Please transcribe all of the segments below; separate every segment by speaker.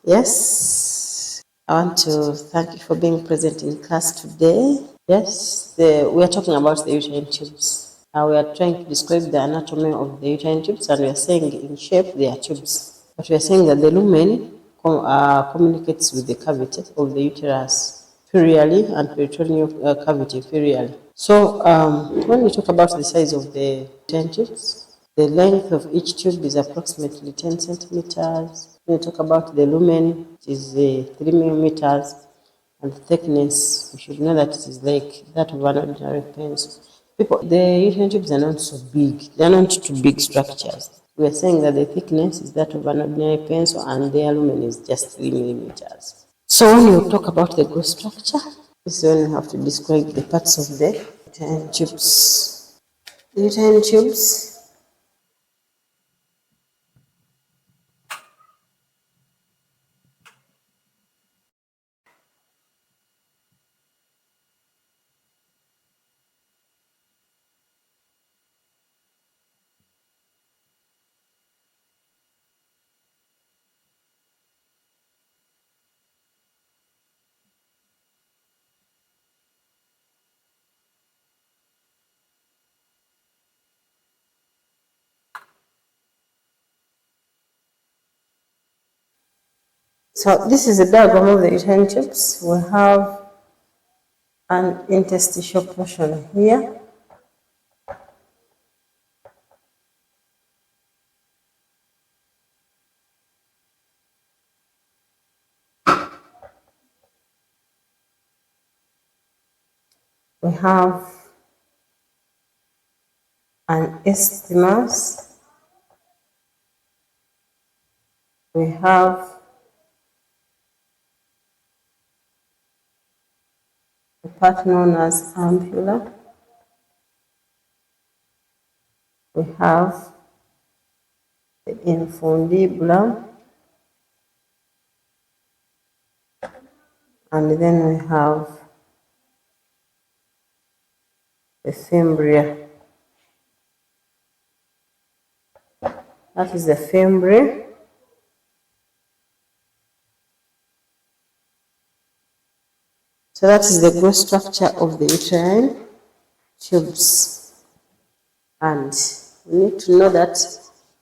Speaker 1: Yes, I want to thank you for being present in class today. Yes, we are talking about the uterine tubes. We are trying to describe the anatomy of the uterine tubes, and we are saying in shape they are tubes. But we are saying that the lumen communicates with the cavity of the uterus perially and peritoneal cavity perially. So when we talk about the size of the uterine tubes, the length of each tube is approximately 10 centimeters. When we talk about the lumen, it is 3 millimeters. And the thickness, we should know that it is like that of an ordinary pencil. The uterine tubes are not so big. They are not too big structures. We are saying that the thickness is that of an ordinary pencil and their lumen is just 3 millimeters. So when you talk about the growth structure, this is when you have to describe the parts of the uterine tubes. The uterine tubes So this is a diagram of the uterine tubes. We have an interstitial portion here. We have an isthmus. We have the part known as ampulla. We have the infundibulum. And then we have the fimbria. That is the fimbria. So that is the growth structure of the uterine tubes. And we need to know that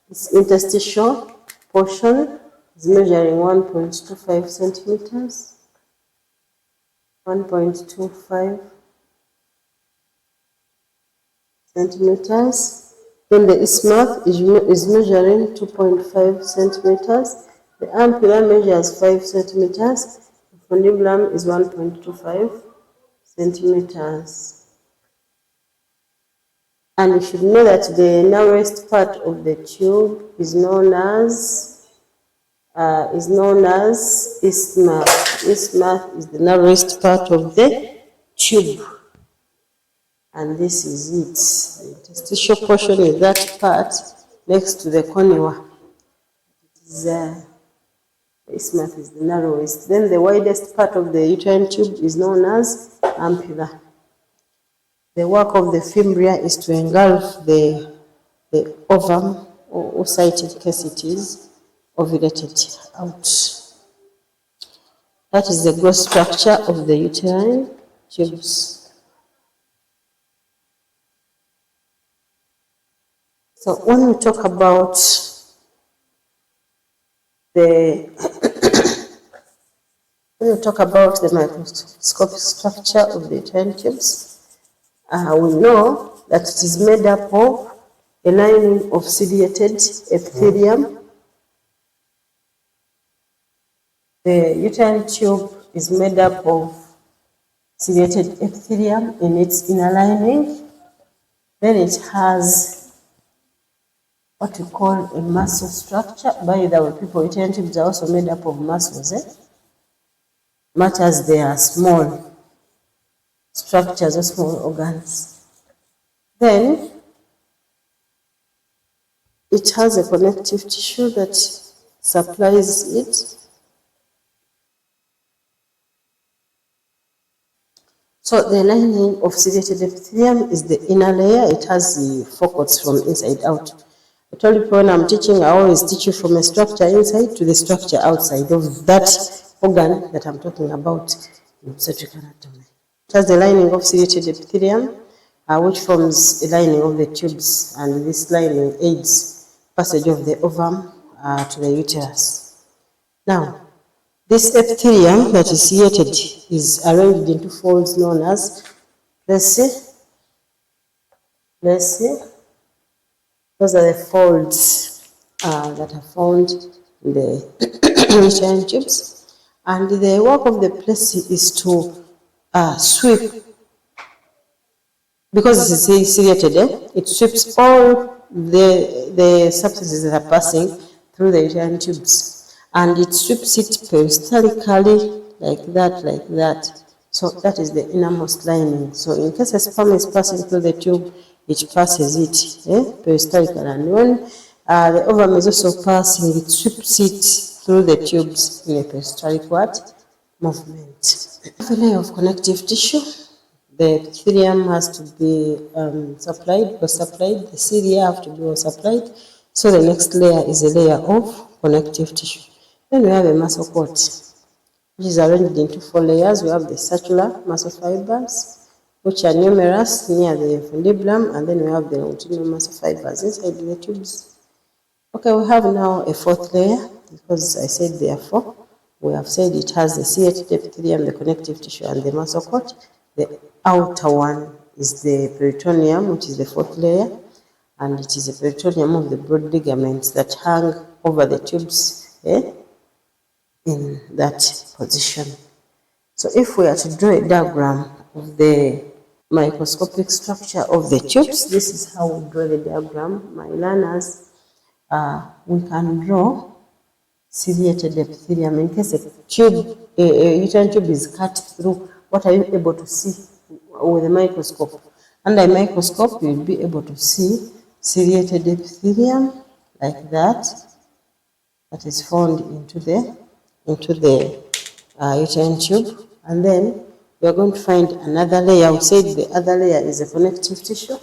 Speaker 1: this interstitial portion is measuring 1.25 centimeters. 1.25 centimeters. Then the isthmus is measuring 2.5 centimeters. The ampulla measures 5 centimeters. The fundibulum is 1.25 centimeters. And we should know that the narrowest part of the tube is known as isthmus. Isthmus is the narrowest part of the tube. And this is it. The interstitial portion is that part next to the conua. The isthmus is the narrowest. Then the widest part of the uterine tube is known as ampulla. The work of the fimbria is to engulf the ovum or oocyte case it is ovulated out. That is the growth structure of the uterine tubes. So when we talk about the microscopic structure of the uterine tubes, we know that it is made up of a lining of ciliated epithelium. The uterine tube is made up of ciliated epithelium in its inner lining. Then it has what we call a muscle structure. By the way, people, uterine tubes are also made up of muscles, much as they are small structures or small organs. Then it has a connective tissue that supplies it. So the lining of ciliated epithelium is the inner layer. It has the follicles from inside out. I told you when I'm teaching, I always teach you from a structure inside to the structure outside of that organ that I'm talking about in obstetric anatomy. It has the lining of ciliated epithelium, which forms a lining of the tubes, and this lining aids passage of the ovum to the uterus. Now, this epithelium that is ciliated is arranged into folds known as, let's see, those are the folds that are found in the uterine tubes, and the work of the plexi is to sweep, because it is ciliated, it sweeps all the substances that are passing through the uterine tubes, and it sweeps it peristaltically like that. So that is the innermost lining. So in case a sperm is passing through the tube, it passes it peristaltically, and when the ovum is also passing, it sweeps it through the tubes in a peristaltic movement. A layer of connective tissue. The epithelium has to be supplied, the cilia have to be supplied. So the next layer is a layer of connective tissue. Then we have a muscle coat, which is arranged into 4 layers. We have the circular muscle fibers, which are numerous near the fundibulum, and then we have the longitudinal muscle fibers inside the tubes. Okay, we have now a 4th layer, because I said there are 4. We have said it has the ciliated epithelium, the connective tissue, and the muscle coat. The outer one is the peritoneum, which is the 4th layer, and it is the peritoneum of the broad ligaments that hang over the tubes in that position. So if we are to draw a diagram of the microscopic structure of the tubes, this is how we draw the diagram. My learners, we can draw ciliated epithelium. In case a uterine tube is cut through, what are you able to see with a microscope? Under a microscope, you'll be able to see ciliated epithelium like that is found into the uterine tube. And then we are going to find another layer. We said the other layer is a connective tissue.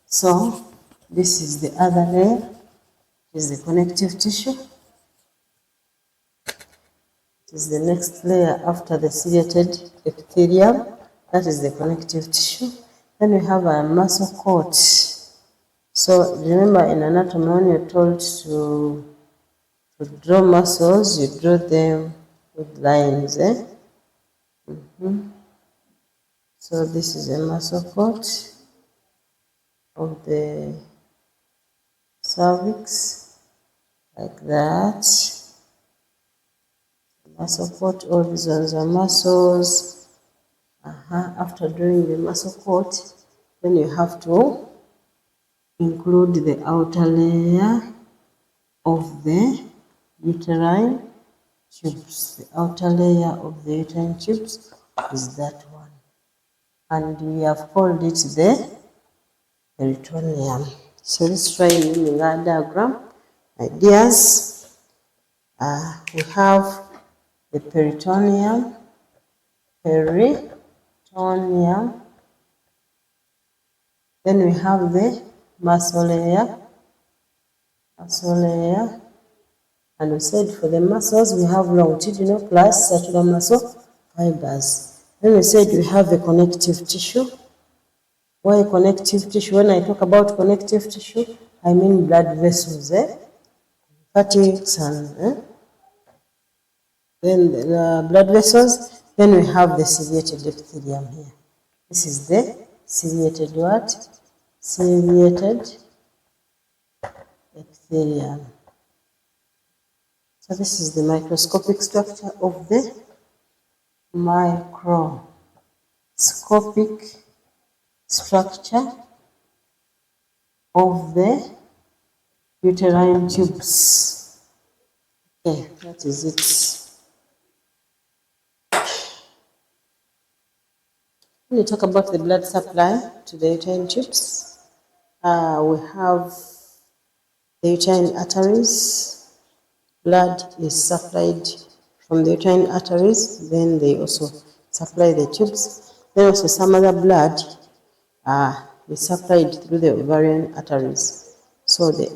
Speaker 1: So this is the other layer, is the connective tissue. It is the next layer after the ciliated epithelium. That is the connective tissue. Then we have a muscle coat. So remember in anatomy, when you're told to draw muscles, you draw them with lines. So this is a muscle coat of the cervix, like that. Muscle coat, all these ones are muscles. After drawing the muscle coat, then you have to include the outer layer of the uterine tubes. The outer layer of the uterine tubes is that one. And we have called it the peritoneum. So let's try using our diagram. Ideas. We have the peritoneum, then we have the muscle layer, and we said for the muscles we have longitudinal plus circular muscle fibers. Then we said we have the connective tissue. Why connective tissue? When I talk about connective tissue, I mean blood vessels, lymphatics, and then the blood vessels. Then we have the ciliated epithelium here. This is the ciliated what? Ciliated epithelium. So this is the microscopic structure of the microscopic structure of the uterine tubes. Okay, that is it. When we talk about the blood supply to the uterine tubes, we have the uterine arteries. Blood is supplied from the uterine arteries, then they also supply the tubes. Then also some other blood is supplied through the ovarian arteries. So the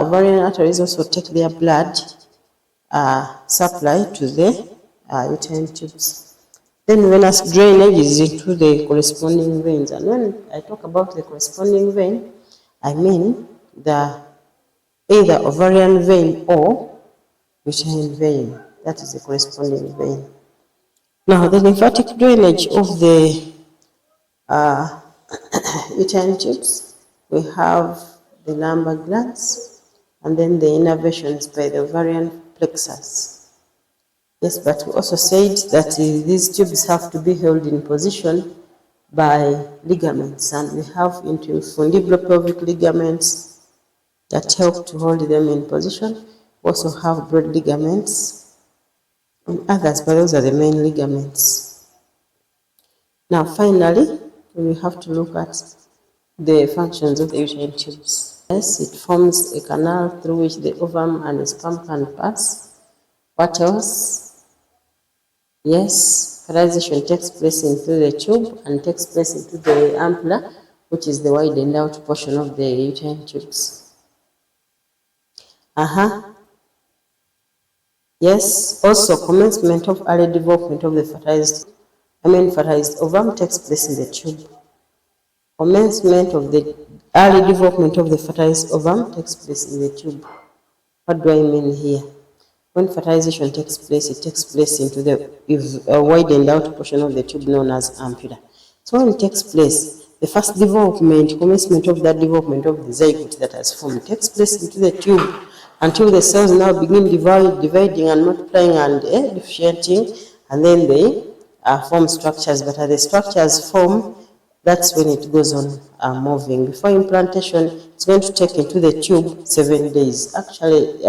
Speaker 1: ovarian arteries also take their blood supply to the uterine tubes. Then venous drainage is into the corresponding veins. And when I talk about the corresponding vein, I mean the either ovarian vein or uterine vein. That is the corresponding vein. Now, the lymphatic drainage of the uterine tubes, we have the lumbar glands and then the innervations by the ovarian plexus. Yes, but we also said that these tubes have to be held in position by ligaments, and we have infundibulopelvic ligaments that help to hold them in position. We also have broad ligaments and others, but those are the main ligaments. Now, finally, we have to look at the functions of the uterine tubes. Yes, it forms a canal through which the ovum and the sperm can pass. What else? Yes, fertilization takes place into the tube and takes place into the ampulla, which is the widened out portion of the uterine tubes. Yes, also commencement of early development of the fertilized ovum takes place in the tube. Commencement of the early development of the fertilized ovum takes place in the tube. What do I mean here? When fertilization takes place, it takes place into the widened out portion of the tube known as ampulla. So when it takes place, the first development, commencement of that development of the zygote that has formed takes place into the tube until the cells now begin dividing and multiplying and differentiating, and then they form structures. But as the structures form, that's when it goes on moving. Before implantation, it's going to take into the tube 7 days. Actually,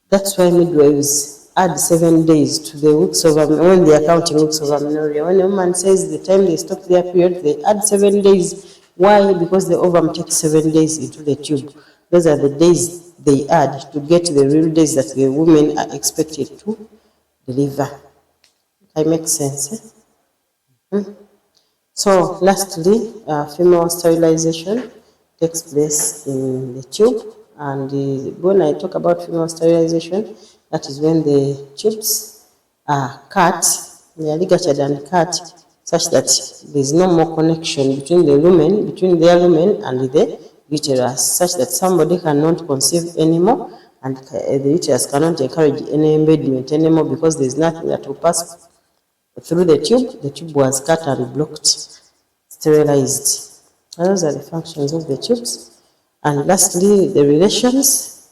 Speaker 1: that's why midwives add 7 days to the weeks of when they are counting weeks of amenorrhea. When a woman says the time they stop their period, they add 7 days. Why? Because the ovum takes 7 days into the tube. Those are the days they add to get the real days that the women are expected to deliver. That makes sense. So, lastly, female sterilization takes place in the tube. And when I talk about female sterilization, that is when the tubes are cut, they are ligatured and cut, such that there is no more connection between their lumen and the uterus, such that somebody cannot conceive anymore, and the uterus cannot encourage any embedment anymore, because there is nothing that will pass through the tube. The tube was cut and blocked, sterilized. Those are the functions of the tubes. And lastly, the relations.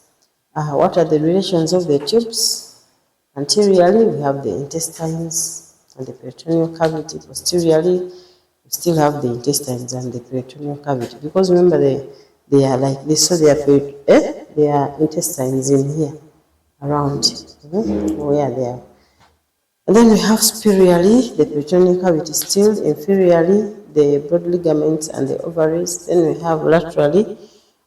Speaker 1: What are the relations of the tubes? Anteriorly, we have the intestines and the peritoneal cavity. Posteriorly, we still have the intestines and the peritoneal cavity. Because remember, they are like this, so they are intestines in here, around where they are. And then we have superiorly the peritoneal cavity still, inferiorly the broad ligaments and the ovaries. Then we have laterally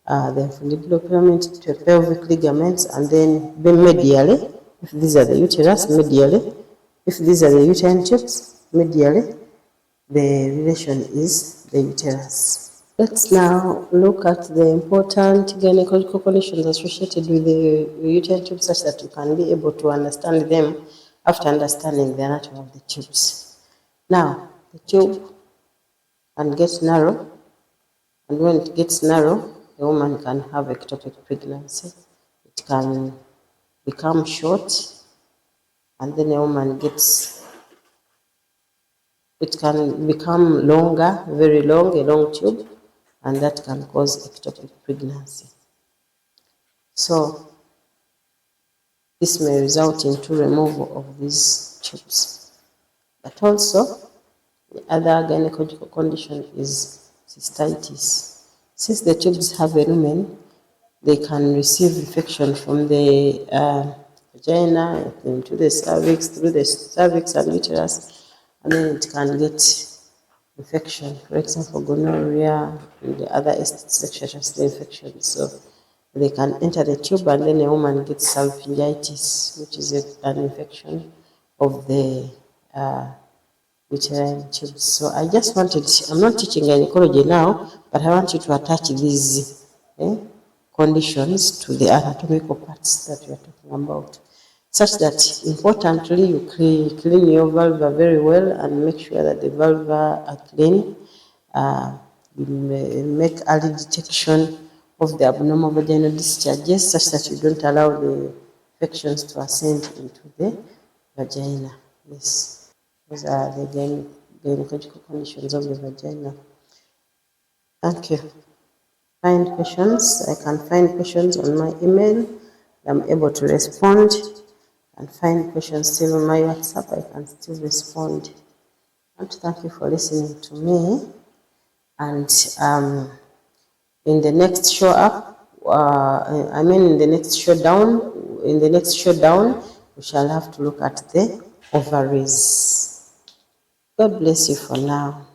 Speaker 1: the follicular to pelvic ligaments, and then medially, if these are the uterus, medially, if these are the uterine tubes, medially, the relation is the uterus. Let's now look at the important gynecological conditions associated with the uterine tubes, such that you can be able to understand them after understanding the anatomy of the tubes. Now, the tube can get narrow, and when it gets narrow, the woman can have ectopic pregnancy. It can become short, and then a woman it can become longer, very long, a long tube, and that can cause ectopic pregnancy. So, this may result into removal of these tubes. But also, the other gynecological condition is cystitis. Since the tubes have a lumen, they can receive infection from the vagina into the cervix, through the cervix and uterus, and then it can get infection, for example, gonorrhea and the other sexual transmitted infections. So they can enter the tube, and then a woman gets salpingitis, which is an infection of the uterine tubes. So I'm not teaching gynecology now, but I want you to attach these conditions to the anatomical parts that we are talking about, such that importantly you clean your vulva very well and make sure that the vulva are clean. You make early detection of the abnormal vaginal discharges such that you don't allow the infections to ascend into the vagina. Yes, those are the gynecological conditions of the vagina. Thank you. Find questions. I can find questions on my email. I'm able to respond. And find questions still on my WhatsApp. I can still respond. And thank you for listening to me. And in the next show up, in the next showdown, we shall have to look at the ovaries. God bless you for now.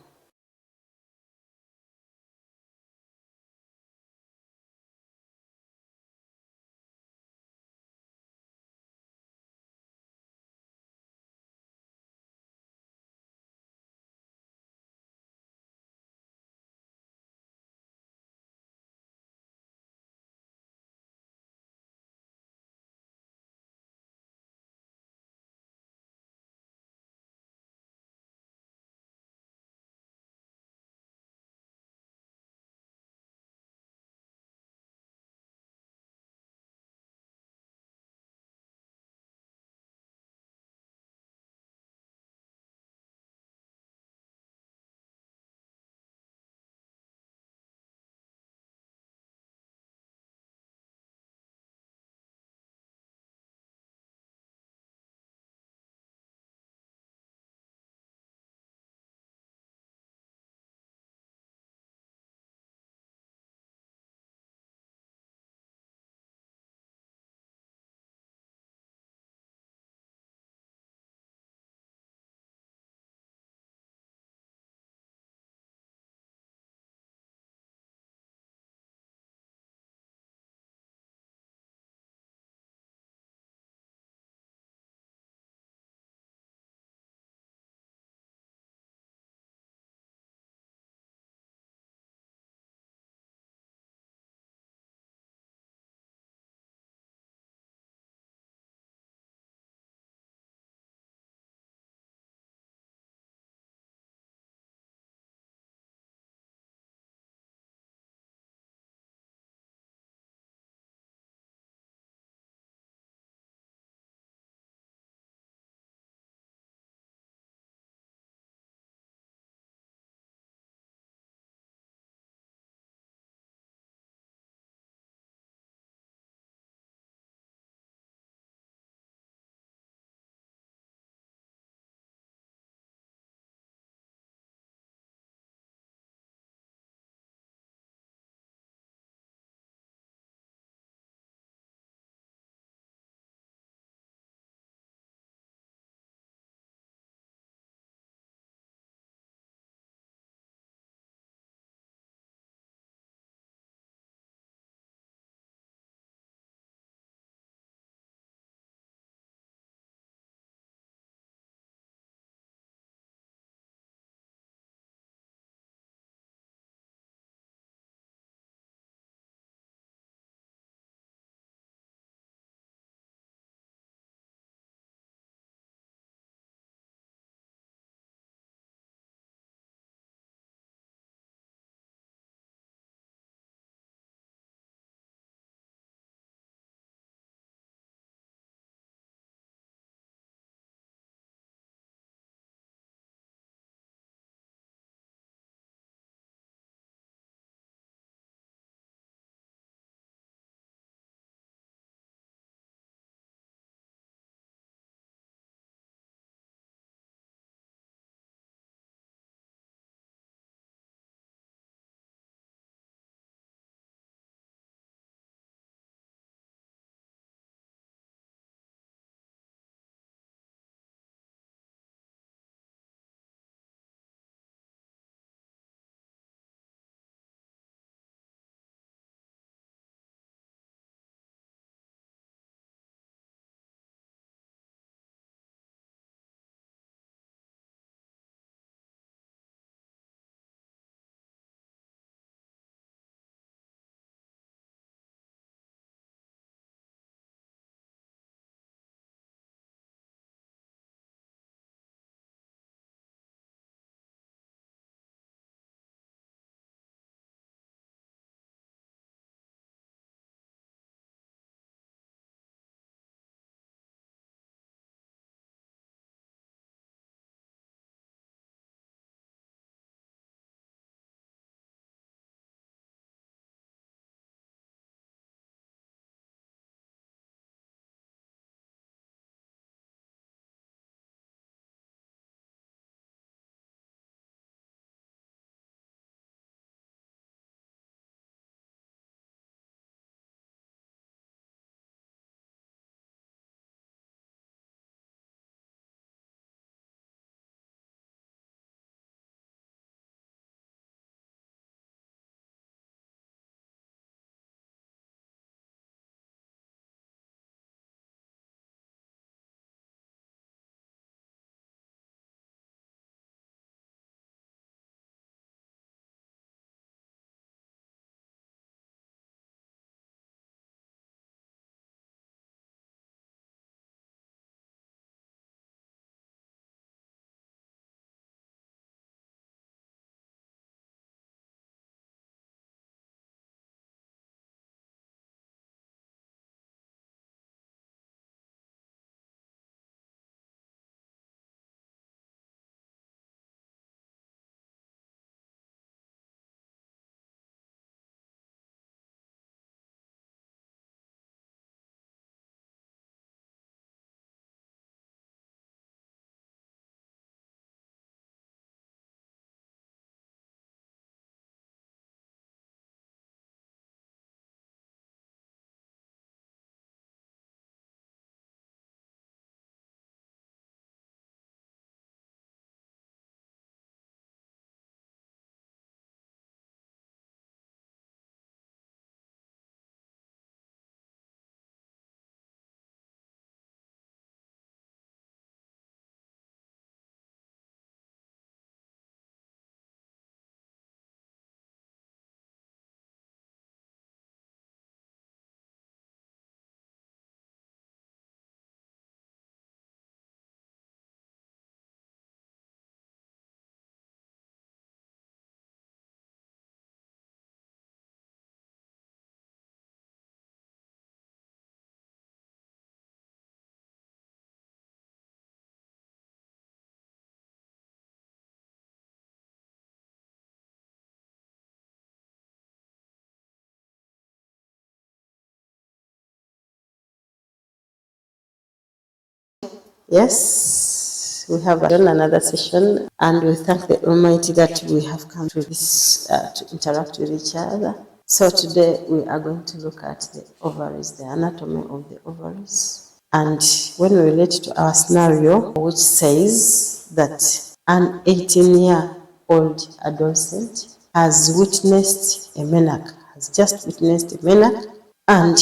Speaker 1: Yes, we have done another session, and we thank the Almighty that we have come to this to interact with each other. So today we are going to look at the ovaries, the anatomy of the ovaries. And when we relate to our scenario, which says that an 18-year-old adolescent has witnessed a menarche, has just witnessed a menarche, and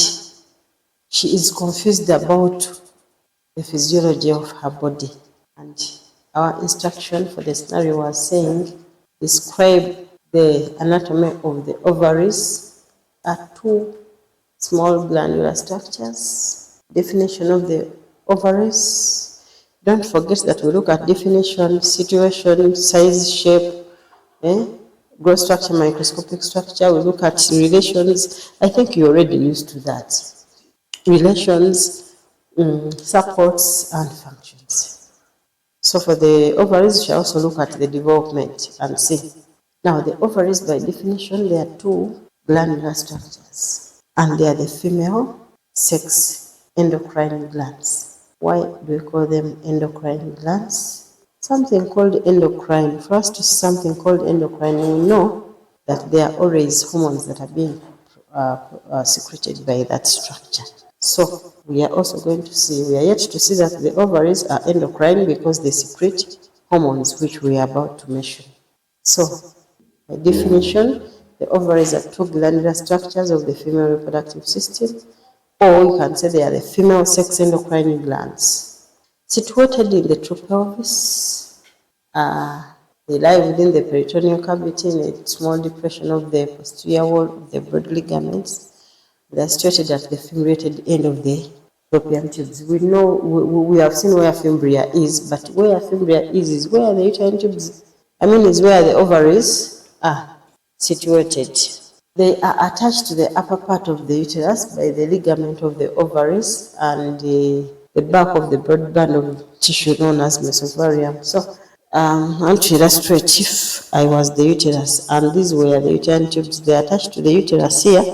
Speaker 1: she is confused about the physiology of her body. And our instruction for the scenario was saying, describe the anatomy of the ovaries are two small glandular structures. Definition of the ovaries. Don't forget that we look at definition, situation, size, shape, growth structure, microscopic structure. We look at relations. I think you're already used to that. Relations, supports, and functions. So for the ovaries, we shall also look at the development and see. Now, the ovaries, by definition, they are two glandular structures, and they are the female sex endocrine glands. Why do we call them endocrine glands? Something called endocrine. For us to see something called endocrine, we know that there are always hormones that are being secreted by that structure. So we are also going to see, we are yet to see that the ovaries are endocrine because they secrete hormones, which we are about to mention. So, by definition, the ovaries are two glandular structures of the female reproductive system, or you can say they are the female sex endocrine glands. Situated in the true pelvis, they lie within the peritoneal cavity in a small depression of the posterior wall of the broad ligaments. They are situated at the fimbriated end of the fallopian tubes. We know, we have seen where fimbria is, but where fimbria is where the uterine tubes, is where the ovaries are situated. They are attached to the upper part of the uterus by the ligament of the ovaries and the back of the broad band of tissue known as mesovarium. So, I want to illustrate if I was the uterus and these were the uterine tubes. They are attached to the uterus here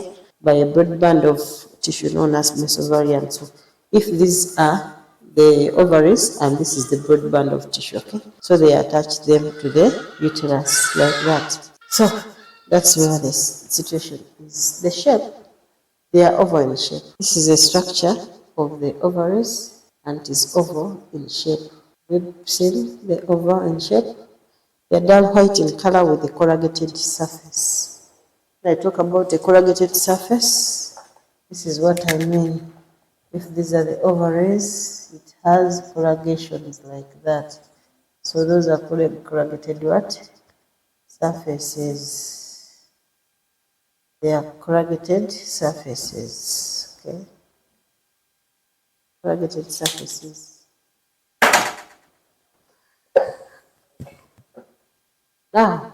Speaker 1: by a broad band of tissue known as mesovarium. So, if these are the ovaries and this is the broad band of tissue, okay? So they attach them to the uterus like that. So that's where this situation is. The shape, they are oval in shape. This is a structure of the ovaries and it is oval in shape. We've seen the oval in shape. They are dull white in color with a corrugated surface. When I talk about a corrugated surface, this is what I mean. If these are the ovaries, it has corrugations like that. So those are called corrugated what? Surfaces. They are corrugated surfaces. Okay? Corrugated surfaces. Now,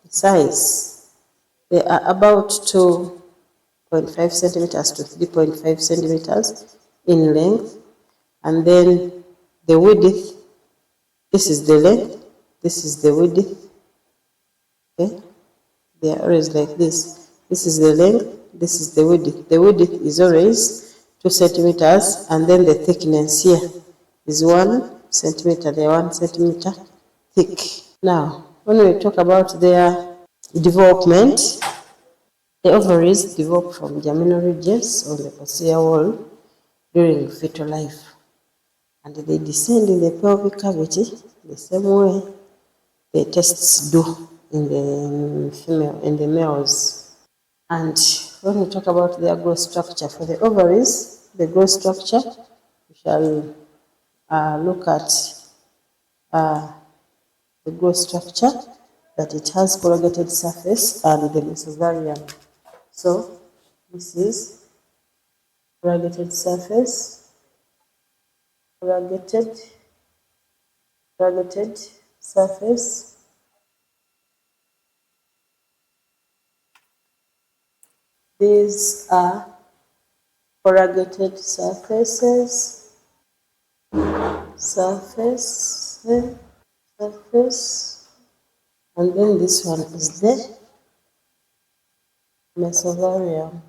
Speaker 1: the size. They are about 2.5 centimeters to 3.5 centimeters in length. And then the width, this is the length, this is the width. Okay? They are always like this. This is the length, this is the width. The width is always 2 centimeters, and then the thickness here is 1 centimeter. They are 1 centimeter thick. Now, when we talk about their development, the ovaries develop from germinal ridges on the posterior wall during fetal life, and they descend in the pelvic cavity the same way the tests do in the males. And when we talk about their growth structure for the ovaries, the growth structure, we shall look at the growth structure, that it has corrugated surface and the mesovarium. So this is corrugated surface, corrugated surface. These are corrugated surfaces, surface, and then this one is the mesovarium.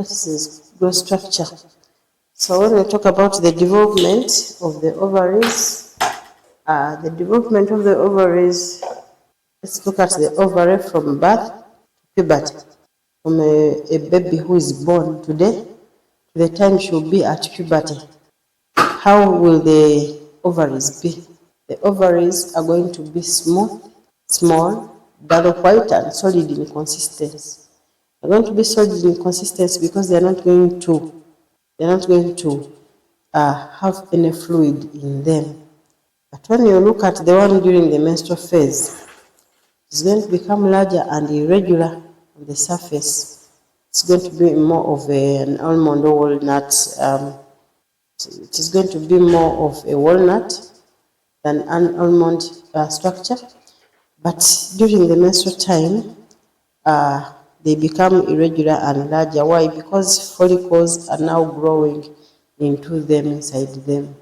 Speaker 1: This is growth structure. So when we talk about the development of the ovaries, let's look at the ovary from birth to puberty. From a baby who is born today to the time she will be at puberty. How will the ovaries be? The ovaries are going to be smooth, small, dull white, and solid in consistency. They're going to be solid in consistency because they're not going to have any fluid in them. But when you look at the one during the menstrual phase, it's going to become larger and irregular on the surface. It's going to be more of an almond or walnut. It is going to be more of a walnut than an almond structure. But during the menstrual time, they become irregular and larger. Why? Because follicles are now growing into them, inside them.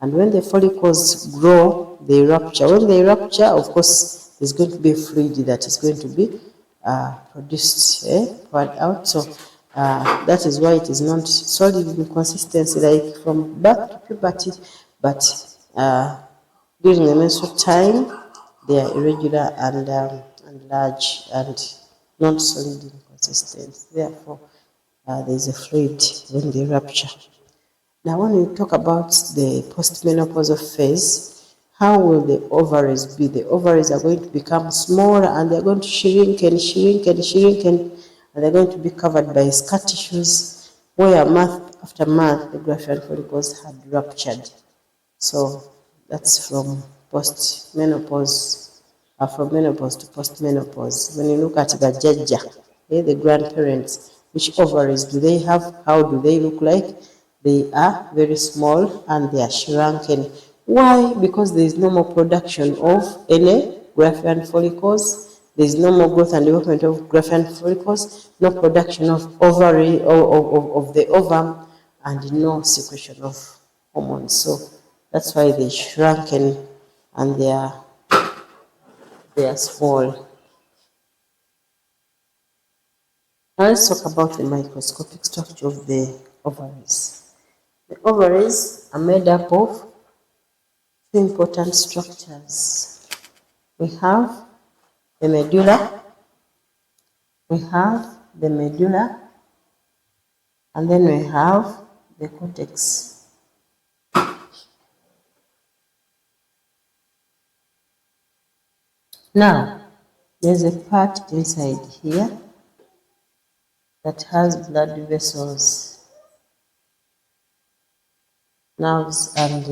Speaker 1: And when the follicles grow, they rupture. When they rupture, of course, there's going to be a fluid that is going to be produced, poured out. So that is why it is not solid in consistency, like from birth to puberty, but during the menstrual time, they are irregular and large and not solid in consistency. Therefore, there is a fluid when they rupture. Now, when we talk about the postmenopausal phase, how will the ovaries be? The ovaries are going to become smaller and they're going to shrink and shrink and shrink, and they're going to be covered by scar tissues where month after month the graafian follicles had ruptured. So that's from postmenopause, from menopause to postmenopause. When you look at the jajja, the grandparents, which ovaries do they have? How do they look like? They are very small and they are shrunken. Why? Because there is no more production of any graafian follicles. There is no more growth and development of graafian follicles, no production of ovary or of the ovum, and no secretion of hormones. So that's why they shrunken and they are small. Now let's talk about the microscopic structure of the ovaries. The ovaries are made up of two important structures. We have the medulla, and then we have the cortex. Now, there's a part inside here that has blood vessels, nerves, and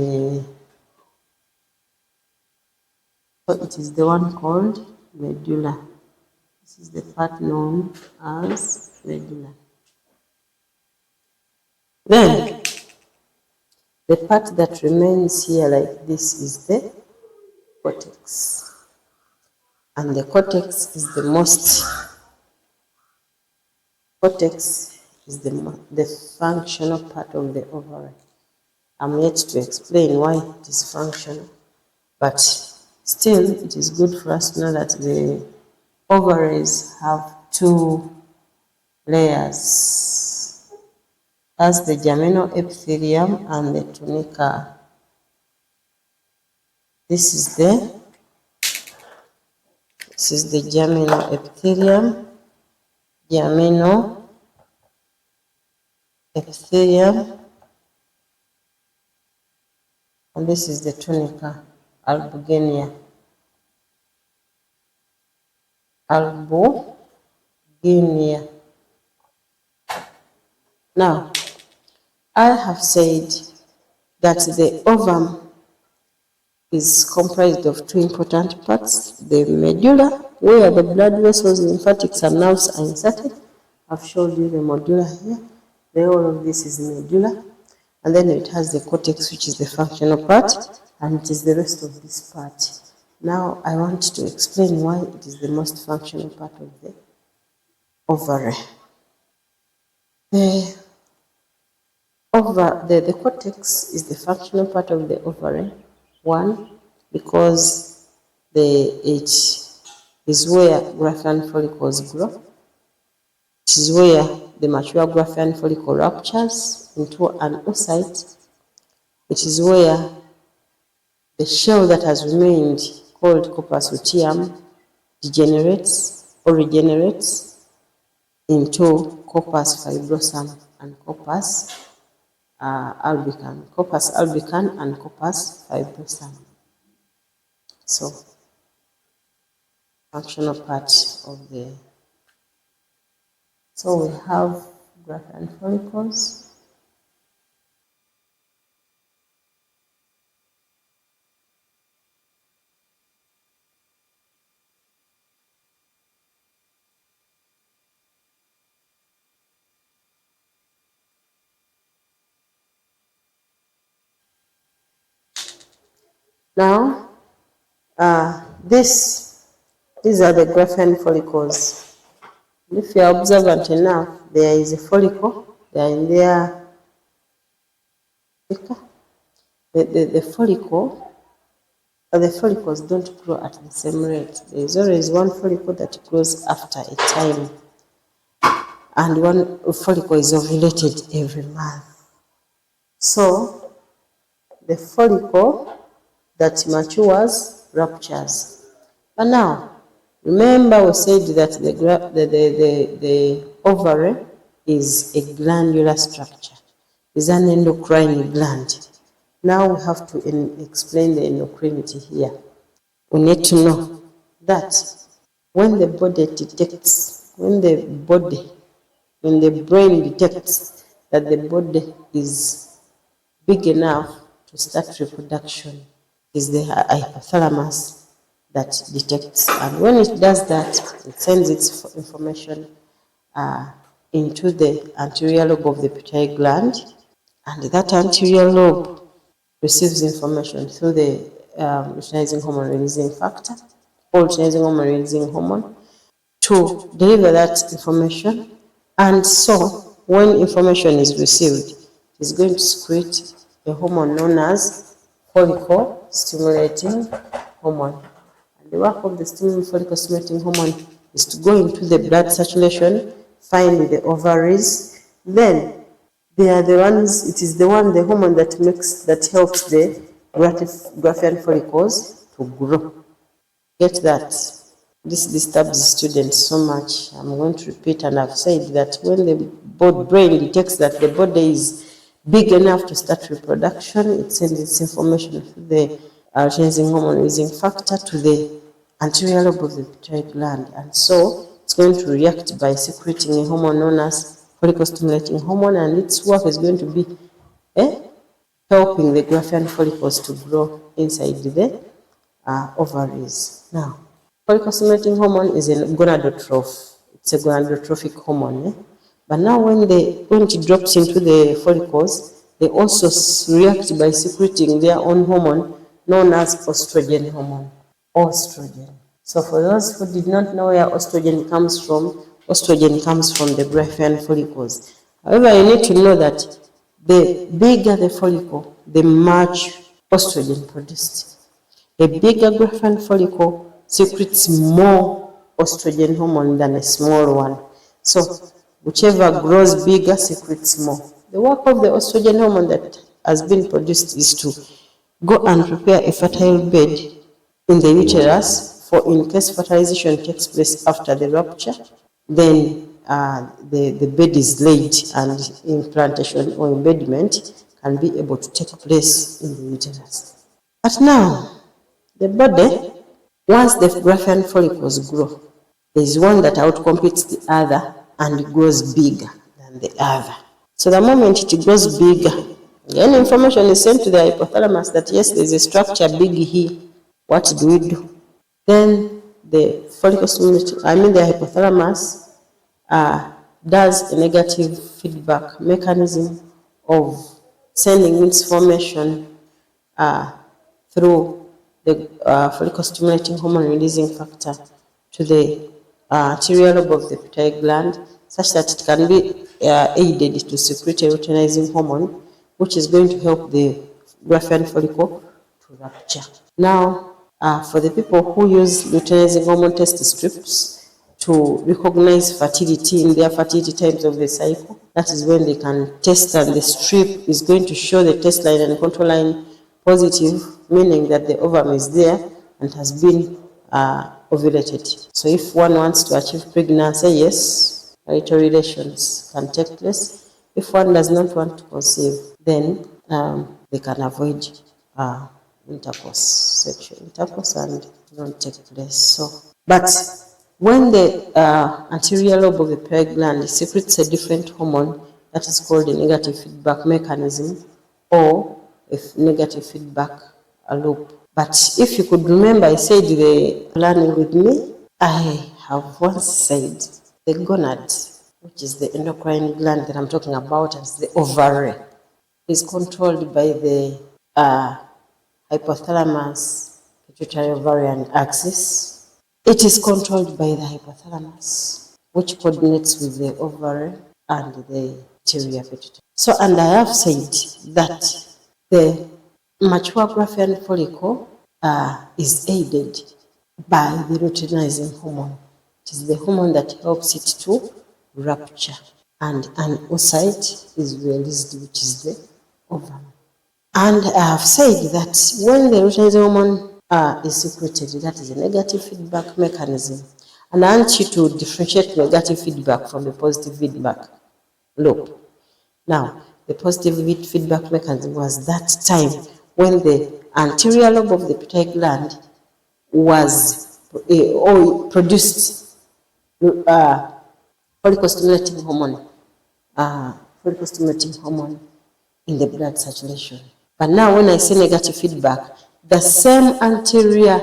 Speaker 1: so it is the one called medulla. This is the part known as medulla. Then, the part that remains here like this is the cortex. And the cortex is the functional part of the ovary. I'm yet to explain why it is functional, but still it is good for us to know that the ovaries have two layers, as the germinal epithelium and the tunica. This is the germinal epithelium, and this is the tunica, albuginea. Now, I have said that the ovum is comprised of two important parts, the medulla, where the blood vessels, lymphatics, and nerves are inserted. I've showed you the medulla here. The whole of this is the medulla. And then it has the cortex, which is the functional part, and it is the rest of this part. Now, I want to explain why it is the most functional part of the ovary. The cortex is the functional part of the ovary. One, because it is where graafian follicles grow. It is where the mature graafian follicle ruptures into an oocyte, which is where the shell that has remained, called corpus luteum, degenerates or regenerates into corpus fibrosum and corpus albicans and corpus fibrosum. So, functional part of the. So we have graafian follicles. Now, these are the graafian follicles. If you are observant enough, there is a follicle. They are in there. The follicles don't grow at the same rate. There is always one follicle that grows after a time, and one follicle is ovulated every month. So, the follicle that matures ruptures. But now, remember we said that the ovary is a glandular structure, is an endocrine gland. Now we have to explain the endocrinity here. We need to know that when the body detects, when the brain detects that the body is big enough to start reproduction, is the hypothalamus that detects. And when it does that, it sends its information into the anterior lobe of the pituitary gland, and that anterior lobe receives information through the luteinizing hormone releasing factor or luteinizing hormone releasing hormone to deliver that information. And so, when information is received, it is going to secrete a hormone known as follicle stimulating hormone. And the work of the follicle stimulating hormone is to go into the blood circulation, find the ovaries, then they are the ones, it is the hormone that helps the graafian follicles to grow. Get that? This disturbs students so much. I'm going to repeat, and I've said that when the brain detects that the body is big enough to start reproduction, it sends its information through the luteinizing hormone releasing factor to the anterior lobe of the pituitary gland, and so it's going to react by secreting a hormone known as follicle stimulating hormone, and its work is going to be helping the graafian follicles to grow inside the ovaries. Now, follicle stimulating hormone is a gonadotroph. It's a gonadotrophic hormone. But now when it drops into the follicles, they also react by secreting their own hormone known as estrogen hormone. Estrogen. So for those who did not know where estrogen comes from the graafian follicles. However, you need to know that the bigger the follicle, the much estrogen produced. A bigger graafian follicle secretes more estrogen hormone than a small one. So, whichever grows bigger secretes more. The work of the estrogen hormone that has been produced is to go and prepare a fertile bed in the uterus for in case fertilization takes place after the rupture, then the bed is laid and implantation or embedment can be able to take place in the uterus. But now, the body, once the graafian follicles grow, there is one that outcompetes the other and grows bigger than the other. So the moment it grows bigger, then information is sent to the hypothalamus that yes, there is a structure big here. What do we do? Then the the hypothalamus does a negative feedback mechanism of sending information through the follicle stimulating hormone releasing factor to the anterior lobe of the pituitary gland, such that it can be aided to secrete a luteinizing hormone, which is going to help the graafian follicle to rupture. Now, for the people who use luteinizing hormone test strips to recognize fertility in their fertility times of the cycle. That is when they can test, and the strip is going to show the test line and control line positive, meaning that the ovum is there and has been ovulated. So if one wants to achieve pregnancy, yes, marital relations can take place. If one does not want to conceive, then they can avoid intercourse, sexual intercourse, and don't take place. So, but when the anterior lobe of the pituitary gland secretes a different hormone, that is called a negative feedback mechanism or a negative feedback loop. But if you could remember, I said the learning with me, I have once said the gonad, which is the endocrine gland that I'm talking about as the ovary, is controlled by the hypothalamus pituitary ovarian axis. It is controlled by the hypothalamus, which coordinates with the ovary and the anterior pituitary. So, and I have said that the mature graafian follicle is aided by the luteinizing hormone. It is the hormone that helps it to rupture, and an oocyte is released, which is the ovum. And I have said that when the luteinizing hormone is secreted, that is a negative feedback mechanism. And I want you to differentiate negative feedback from the positive feedback loop. Now, the positive feedback mechanism was that time when the anterior lobe of the pituitary gland was or produced follicle-stimulating hormone in the blood circulation. But now when I say negative feedback, the same anterior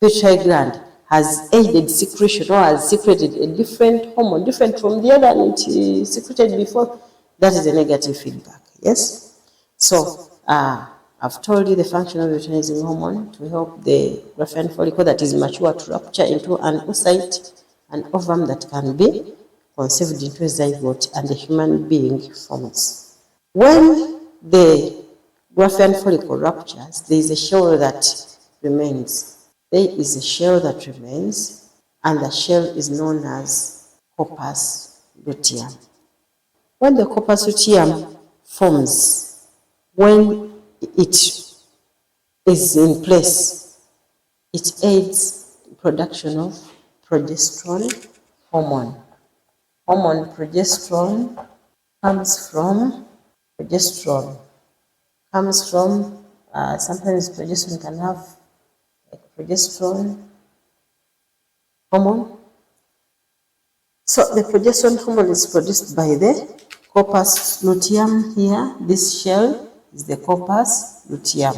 Speaker 1: pituitary gland has aided secretion or has secreted a different hormone, different from the other and it secreted before. That is a negative feedback, yes? So, I've told you the function of the luteinizing hormone to help the graafian follicle that is mature to rupture into an oocyte, an ovum that can be conceived into a zygote, and a human being forms. When the graafian follicle ruptures, there is a shell that remains. There is a shell that remains, and the shell is known as corpus luteum. When the corpus luteum forms, when it is in place, it aids production of progesterone hormone. Hormone progesterone comes from sometimes progesterone can have like progesterone hormone. So the progesterone hormone is produced by the corpus luteum here. This shell is the corpus luteum.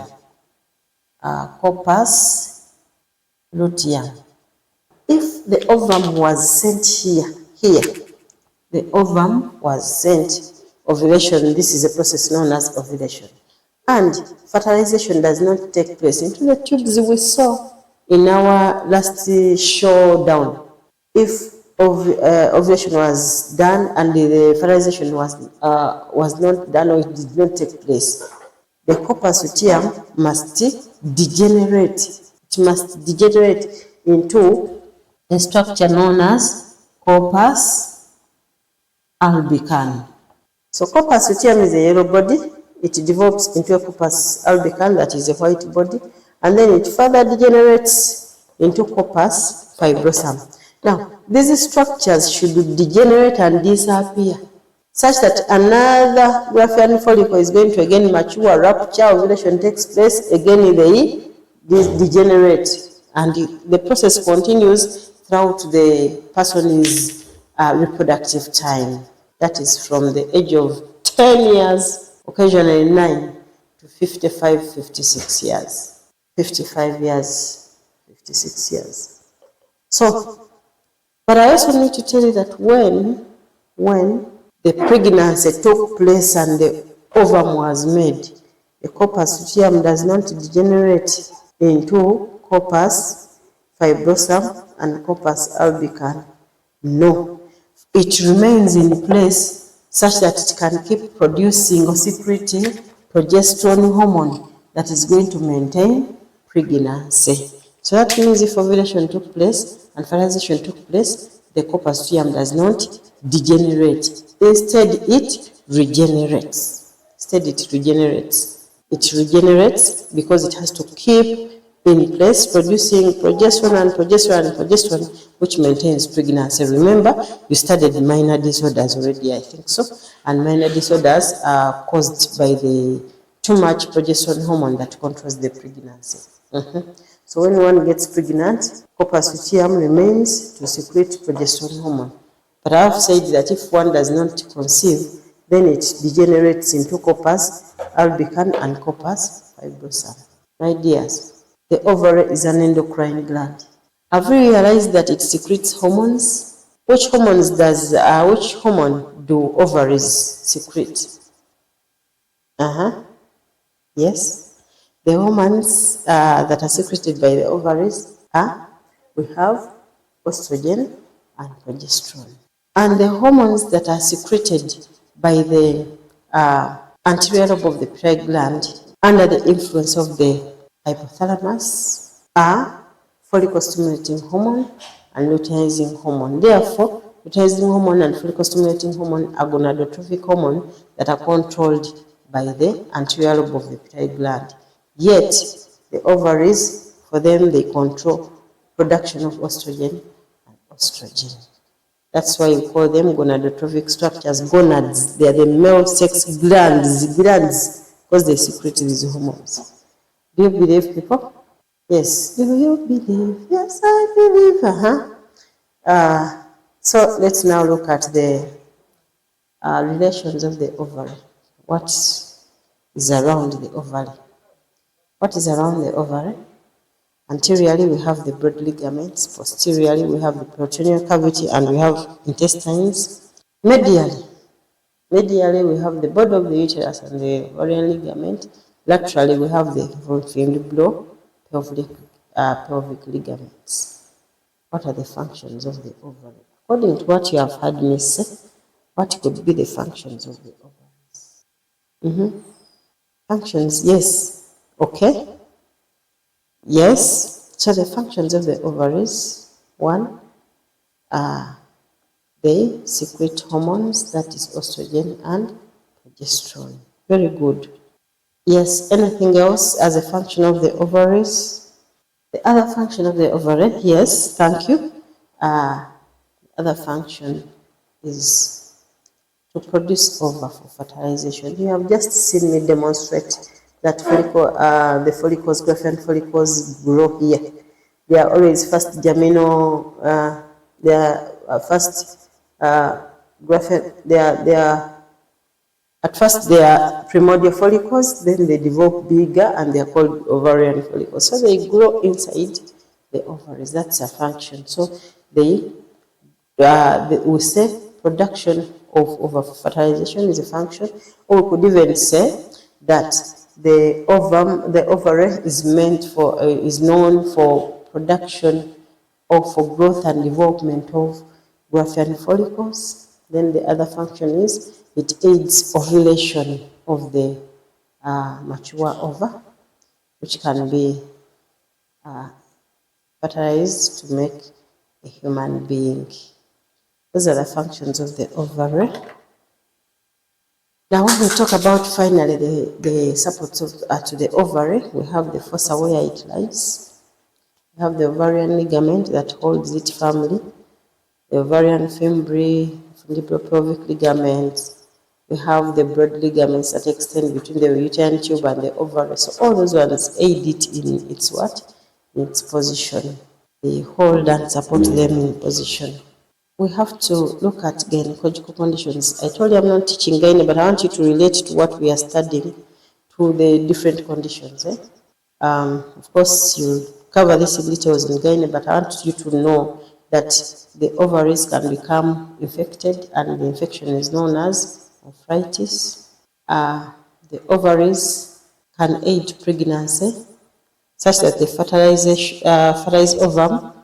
Speaker 1: Corpus luteum. If the ovum was sent here, the ovum was sent ovulation. This is a process known as ovulation. And fertilization does not take place into the tubes we saw in our last showdown. If ovulation was done and the fertilization was not done or it did not take place, the corpus luteum must degenerate. It must degenerate into a structure known as corpus albicans. So corpus luteum is a yellow body. It develops into a corpus albicans, that is a white body, and then it further degenerates into corpus fibrosum. Now, these structures should degenerate and disappear, such that another graafian follicle is going to again mature, rupture, ovulation takes place, again they degenerate, and the process continues throughout the person's reproductive time. That is from the age of 10 years, occasionally 9, to 55, 56 years. 55 years, 56 years. So, but I also need to tell you that when the pregnancy took place and the ovum was made, the corpus luteum does not degenerate into corpus fibrosum and corpus albicans. No, it remains in place such that it can keep producing or secreting progesterone hormone that is going to maintain pregnancy. So that means if ovulation took place and fertilization took place, the corpus luteum does not degenerate. Instead, it regenerates. It regenerates because it has to keep in place producing progesterone, which maintains pregnancy. Remember, you studied minor disorders already, I think so. And minor disorders are caused by the too much progesterone hormone that controls the pregnancy. So when one gets pregnant, corpus luteum remains to secrete progesterone hormone. But I have said that if one does not conceive, then it degenerates into corpus albicans and corpus fibrosum. My dears, the ovary is an endocrine gland. Have you realized that it secretes hormones? Which hormone do ovaries secrete? Yes. The hormones that are secreted by the ovaries are, we have estrogen and progesterone. And the hormones that are secreted by the anterior lobe of the pituitary gland under the influence of the hypothalamus are follicle stimulating hormone and luteinizing hormone. Therefore, luteinizing hormone and follicle stimulating hormone are gonadotrophic hormone that are controlled by the anterior lobe of the pituitary gland. Yet, the ovaries, for them, they control production of estrogen and estrogen. That's why you call them gonadotrophic structures, gonads. They are the male sex glands, because they secrete these hormones. Do you believe, people? Yes. Do you believe? Yes, I believe. So let's now look at the relations of the ovary. What is around the ovary? What is around the ovary? Anteriorly, we have the broad ligaments. Posteriorly, we have the peritoneal cavity, and we have intestines. Medially, we have the body of the uterus and the ovarian ligament. Laterally, we have the vertebral pelvic ligaments. What are the functions of the ovary? According to what you have heard me say, what could be the functions of the ovaries? Functions, yes. Okay. Yes. So the functions of the ovaries, one, they secrete hormones, that is estrogen and progesterone. Very good. Yes. Anything else as a function of the ovaries? The other function of the ovary, yes, thank you. The other function is to produce ova for fertilization. You have just seen me demonstrate that the follicles, graafian follicles, grow here. They are always first germinal, they are first graafian, at first they are primordial follicles, then they develop bigger and they are called ovarian follicles. So they grow inside the ovaries. That's a function. So we say production of fertilization is a function, or we could even say that the ovary is known for production or for growth and development of graafian follicles. Then the other function is it aids ovulation of the mature ova, which can be fertilized to make a human being. Those are the functions of the ovary. Now, when we talk about finally the supports to the ovary, we have the fossa where it lies. We have the ovarian ligament that holds it firmly, the ovarian fundibulopelvic ligaments. We have the broad ligaments that extend between the uterine tube and the ovary. So all those ones aid it in its what? In its position. They hold and support them in position. We have to look at gynecological conditions. I told you I'm not teaching gyne, but I want you to relate to what we are studying to the different conditions. Of course, you'll cover this in details in gyne, but I want you to know that the ovaries can become infected, and the infection is known as arthritis. The ovaries can aid pregnancy, such that the fertilized ovum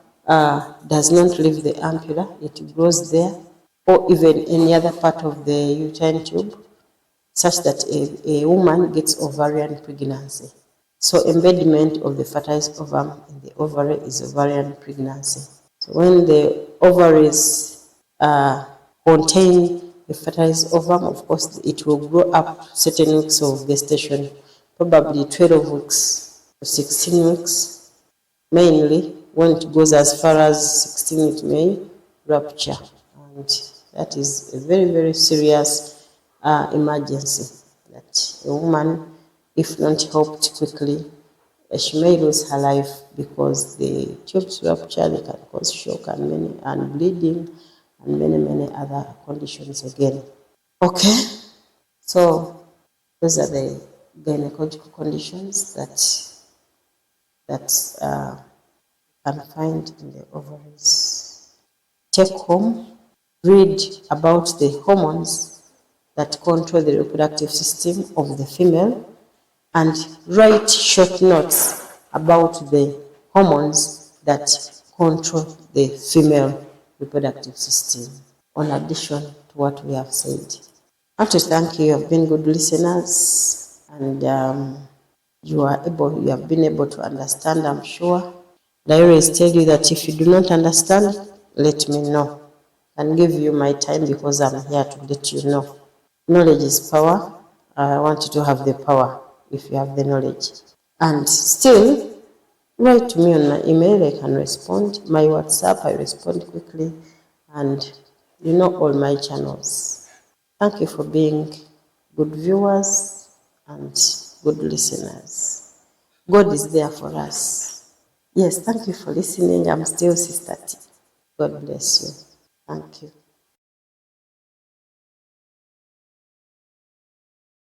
Speaker 1: does not leave the ampulla, it grows there, or even any other part of the uterine tube, such that a woman gets ovarian pregnancy. So embedment of the fertilized ovum in the ovary is ovarian pregnancy. When the ovaries contain a fertilized ovum, of course, it will grow up certain weeks of gestation, probably 12 weeks to 16 weeks. Mainly, when it goes as far as 16, it may rupture. And that is a very, very serious emergency that a woman, if not helped quickly, she may lose her life because the tubes rupture, they can cause shock and bleeding and many other conditions again. Okay, so those are the gynecological conditions that can find in the ovaries. Take home, read about the hormones that control the reproductive system of the female, and write short notes about the hormones that control the female reproductive system, in addition to what we have said. I have to thank you. You have been good listeners, and you have been able to understand, I'm sure. I always tell you that if you do not understand, let me know. And give you my time because I'm here to let you know. Knowledge is power. I want you to have the power if you have the knowledge. And still, write to me on my email. I can respond. My WhatsApp, I respond quickly. And you know all my channels. Thank you for being good viewers and good listeners. God is there for us. Yes, thank you for listening. I'm still Sister T. God bless you. Thank you.